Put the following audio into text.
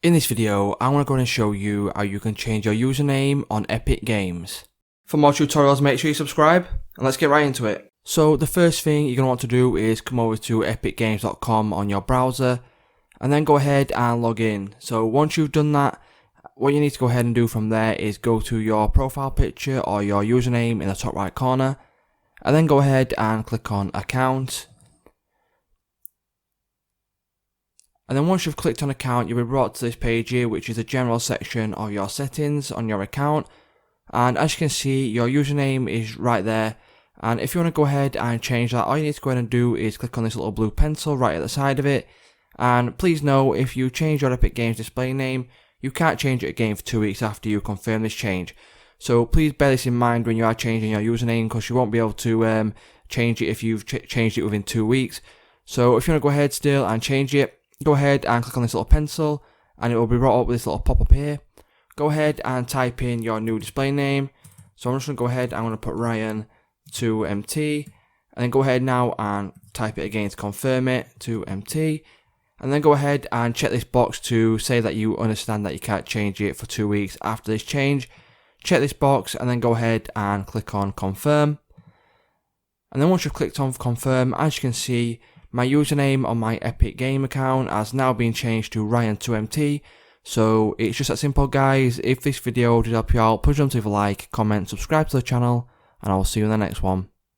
In this video, I want to go and show you how you can change your username on Epic Games. For more tutorials, make sure you subscribe, and let's get right into it. So the first thing you're going to want to do is come over to epicgames.com on your browser, and then go ahead and log in. So once you've done that, what you need to go ahead and do from there is go to your profile picture or your username in the top right corner, and then go ahead and click on account. And then once you've clicked on account, you'll be brought to this page here, which is the general section of your settings on your account. And as you can see, your username is right there. And if you want to go ahead and change that, all you need to go ahead and do is click on this little blue pencil right at the side of it. And please know, if you change your Epic Games display name, you can't change it again for 2 weeks after you confirm this change. So please bear this in mind when you are changing your username, because you won't be able to change it if you've changed it within 2 weeks. So if you want to go ahead still and change it, go ahead and click on this little pencil, and it will be brought up with this little pop-up here. Go ahead and type in your new display name. So I'm just going to go ahead, I'm going to put Ryan2MT, and then go ahead now and type it again to confirm it, to MT. And then go ahead and check this box to say that you understand that you can't change it for 2 weeks after this change. Check this box and then go ahead and click on confirm. And then once you've clicked on confirm, as you can see, my username on my Epic Game account has now been changed to Ryan2MT. So it's just that simple, guys. If this video did help you out, please don't leave a like, comment, subscribe to the channel, and I will see you in the next one.